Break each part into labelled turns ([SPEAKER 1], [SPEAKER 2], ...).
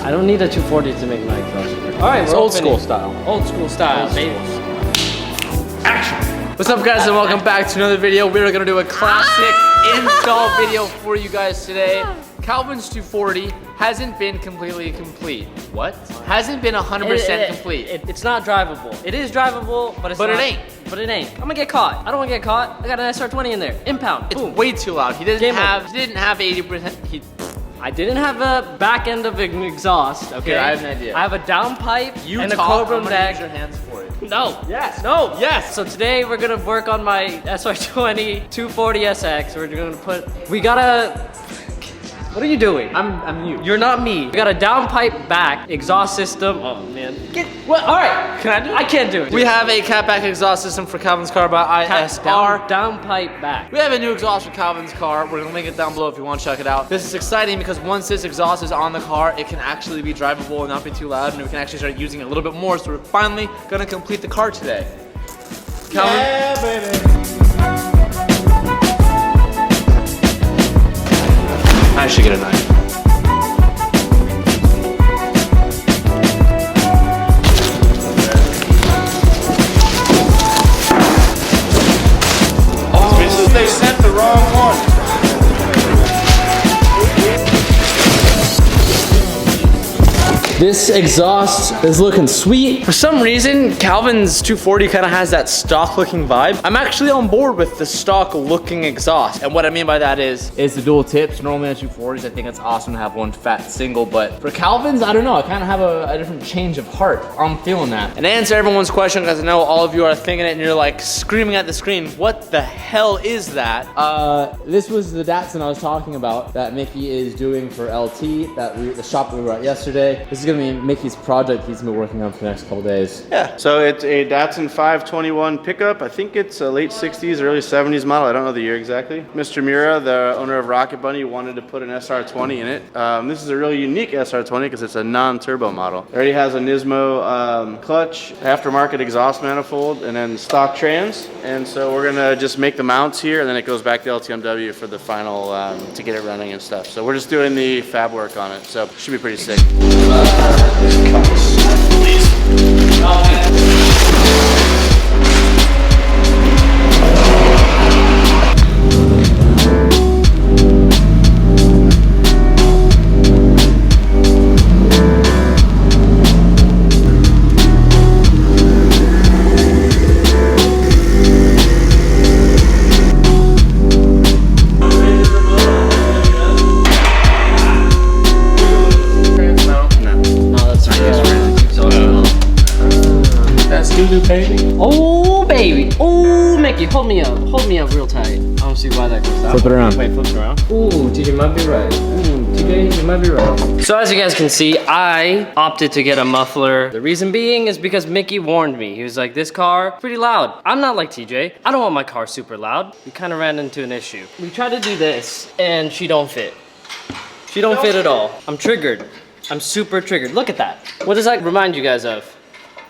[SPEAKER 1] I don't need a 240 to make my exhaust work. All right,
[SPEAKER 2] it's old school style.
[SPEAKER 1] Old school style, baby.
[SPEAKER 2] Action! What's up, guys, and welcome back to another video. We're gonna do a classic install video for you guys today. Calvin's 240 hasn't been completely complete. What? Hasn't been 100% complete.
[SPEAKER 1] It's not drivable. It is drivable, but it's not.
[SPEAKER 2] It ain't.
[SPEAKER 1] But it ain't. I'm gonna get caught. I don't wanna get caught. I got an SR20 in there. Impound.
[SPEAKER 2] It's
[SPEAKER 1] Boom.
[SPEAKER 2] way too loud. He didn't have 80%.
[SPEAKER 1] I didn't have a back end of an exhaust, okay?
[SPEAKER 2] Here, I have an idea.
[SPEAKER 1] I have a downpipe and a
[SPEAKER 2] I'm
[SPEAKER 1] Cobra
[SPEAKER 2] gonna
[SPEAKER 1] neck.
[SPEAKER 2] use your hands for it.
[SPEAKER 1] No.
[SPEAKER 2] Yes.
[SPEAKER 1] No.
[SPEAKER 2] Yes.
[SPEAKER 1] So today we're gonna work on my SR20 240 SX. We're gonna we gotta, what are you doing?
[SPEAKER 2] I'm you.
[SPEAKER 1] You're not me. We got a downpipe back exhaust system. Oh man. Well, all right.
[SPEAKER 2] Can I do it?
[SPEAKER 1] I can't do it.
[SPEAKER 2] We have a catback exhaust system for Calvin's car by ISR.
[SPEAKER 1] Downpipe back.
[SPEAKER 2] We have a new exhaust for Calvin's car. We're gonna link it down below if you want to check it out. This is exciting because once this exhaust is on the car, it can actually be drivable and not be too loud, and we can actually start using it a little bit more. So we're finally gonna complete the car today. Calvin?
[SPEAKER 3] Yeah, baby.
[SPEAKER 2] I should get a knife.
[SPEAKER 3] They sent the wrong one.
[SPEAKER 2] This exhaust is looking sweet. For some reason, Calvin's 240 kind of has that stock looking vibe. I'm actually on board with the stock looking exhaust. And what I mean by that is the dual tips. Normally on 240s, I think it's awesome to have one fat single, but for Calvin's, I don't know. I kind of have a different change of heart. I'm feeling that. And to answer everyone's question, because I know all of you are thinking it and you're like screaming at the screen, what the hell is that? This was the Datsun I was talking about that Mickey is doing for LT, the shop that we were at yesterday. This is gonna be Mickey's project he's been working on for the next couple days.
[SPEAKER 3] Yeah, so it's a Datsun 521 pickup. I think it's a late 60s, early 70s model. I don't know the year exactly. Mr. Mura, the owner of Rocket Bunny, wanted to put an SR20 in it. This is a really unique SR20 because it's a non-turbo model. It already has a Nismo clutch, aftermarket exhaust manifold, and then stock trans. And so we're gonna just make the mounts here, and then it goes back to LTMW for the final, to get it running and stuff. So we're just doing the fab work on it. So it should be pretty sick.
[SPEAKER 1] Oh baby, oh Mickey, hold me up real tight. I don't see why that goes down.
[SPEAKER 2] Flip it around.
[SPEAKER 1] Wait, flip it around. Ooh, TJ might be right. TJ, you might be right. So as you guys can see, I opted to get a muffler. The reason being is because Mickey warned me. He was like, this car, pretty loud. I'm not like TJ. I don't want my car super loud. We kind of ran into an issue. We tried to do this and she don't fit. She don't fit at all. I'm triggered. I'm super triggered. Look at that. What does that remind you guys of?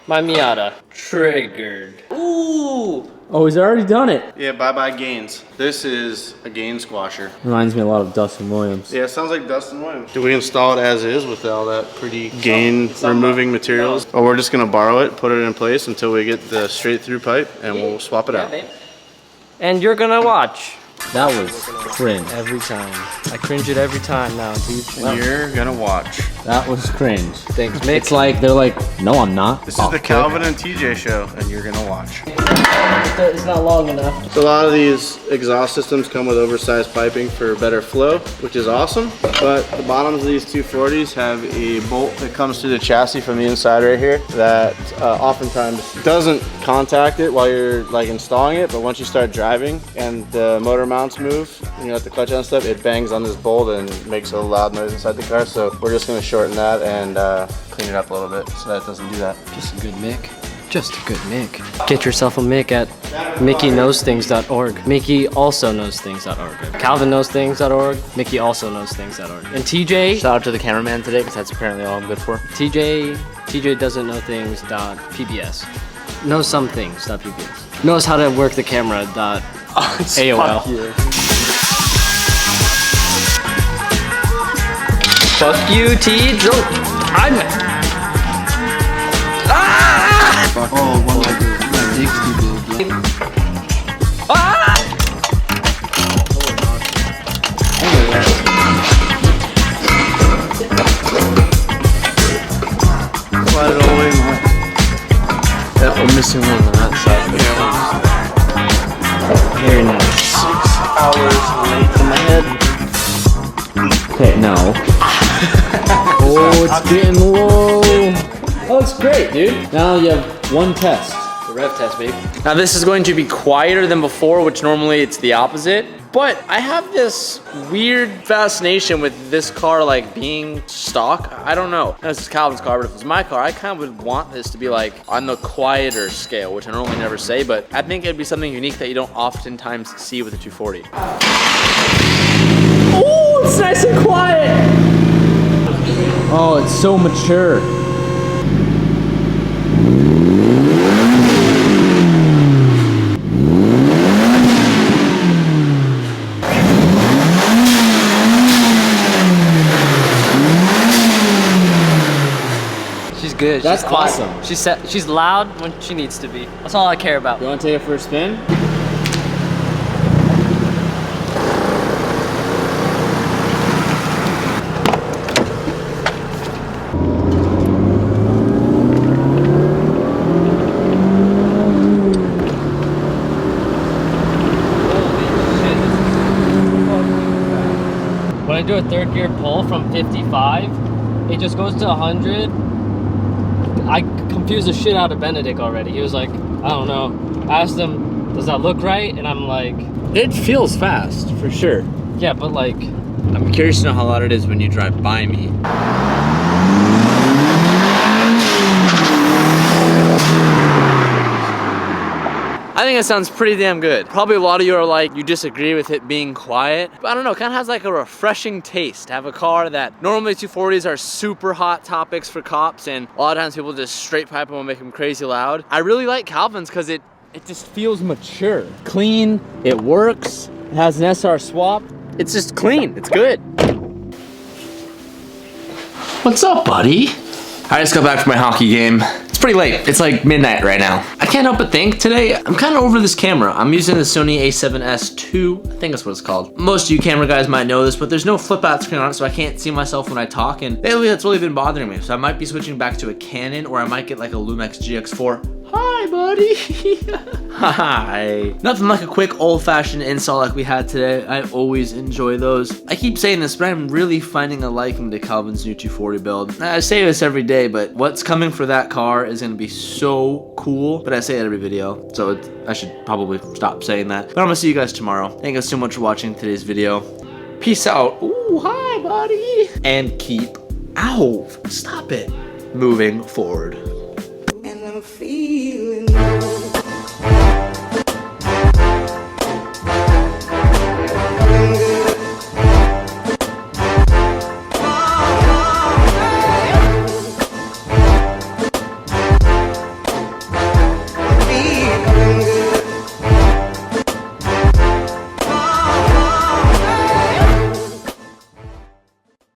[SPEAKER 1] My Miata. Triggered. Ooh.
[SPEAKER 2] Oh, he's already done it.
[SPEAKER 3] Yeah, bye-bye gains. This is a gain squasher.
[SPEAKER 2] Reminds me a lot of Dustin Williams.
[SPEAKER 3] Yeah, it sounds like Dustin Williams. Do we install it as is with all that pretty gain removing materials? Or we're just gonna borrow it, put it in place until we get the straight through pipe, and we'll swap it out.
[SPEAKER 1] And you're gonna watch.
[SPEAKER 2] That was cringe.
[SPEAKER 1] Every time. I cringe it every time now, dude.
[SPEAKER 3] You're gonna watch.
[SPEAKER 2] That was cringe.
[SPEAKER 1] Thanks, Mick.
[SPEAKER 2] It's like, they're like, no, I'm not.
[SPEAKER 3] This is the Calvin and TJ show, and you're gonna watch.
[SPEAKER 1] It's not long enough.
[SPEAKER 3] So a lot of these exhaust systems come with oversized piping for better flow, which is awesome. But the bottoms of these 240s have a bolt that comes through the chassis from the inside right here that oftentimes doesn't contact it while you're like installing it, but once you start driving and the motor mounts move and you let the clutch on stuff, it bangs on this bolt and makes a loud noise inside the car. So we're just gonna shorten that and clean it up a little bit so that it doesn't do that.
[SPEAKER 1] Just a good Mick. Just a good Mick. Get yourself a Mick at MickeyKnowsThings.org. Mickey also knows things.org. Calvin knows things.org. Mickey also knows things.org. And TJ.
[SPEAKER 2] Shout out to the cameraman today because that's apparently all I'm good for.
[SPEAKER 1] TJ doesn't know things.pbs. Knows some things.pbs. Knows how to work the camera.AOL. Fuck you, T.
[SPEAKER 4] Oh, one like a Dixie dude.
[SPEAKER 3] Slide it all the way, man.
[SPEAKER 2] Yeah, we're missing one on that side. Very nice.
[SPEAKER 3] 6 hours late in my head.
[SPEAKER 2] Okay, no. Oh, it's getting low. Oh, it's great, dude. Now you have one test.
[SPEAKER 1] The rev test, babe.
[SPEAKER 2] Now this is going to be quieter than before, which normally it's the opposite. But I have this weird fascination with this car like being stock. I don't know. This is Calvin's car, but if it was my car, I kind of would want this to be like on the quieter scale, which I normally never say, but I think it'd be something unique that you don't oftentimes see with a 240. Oh, it's nice and quiet. Oh, it's so mature.
[SPEAKER 1] She's good.
[SPEAKER 2] That's
[SPEAKER 1] she's quiet.
[SPEAKER 2] awesome.
[SPEAKER 1] She's loud when she needs to be. That's all I care about.
[SPEAKER 2] You want to take it for a spin?
[SPEAKER 1] When I do a third gear pull from 55, it just goes to 100. I confused the shit out of Benedict already. He was like, I don't know. I asked him, does that look right? And I'm like,
[SPEAKER 2] It feels fast, for sure.
[SPEAKER 1] yeah, but like,
[SPEAKER 2] I'm curious to know how loud it is when you drive by me. I think it sounds pretty damn good. Probably a lot of you are like, you disagree with it being quiet. But I don't know, it kind of has like a refreshing taste to have a car that normally 240s are super hot topics for cops, and a lot of times people just straight pipe them and make them crazy loud. I really like Calvin's because it just feels mature. Clean, it works, it has an SR swap. It's just clean, it's good.
[SPEAKER 5] What's up, buddy? I just got back from my hockey game. It's pretty late. It's like midnight right now. I can't help but think today, I'm kind of over this camera. I'm using the Sony a7S II, I think that's what it's called. Most of you camera guys might know this, but there's no flip out screen on it, so I can't see myself when I talk, and lately that's really been bothering me. So I might be switching back to a Canon, or I might get like a Lumix GX4. Hi, buddy. Hi. Nothing like a quick old-fashioned install like we had today. I always enjoy those. I keep saying this, but I'm really finding a liking to Calvin's new 240 build. I say this every day, but what's coming for that car is gonna be so cool. But I say it every video, so I should probably stop saying that. But I'm gonna see you guys tomorrow. Thank you so much for watching today's video. Peace out. Ooh, hi, buddy. And keep, ow, stop it, moving forward.
[SPEAKER 6] And I'm feeling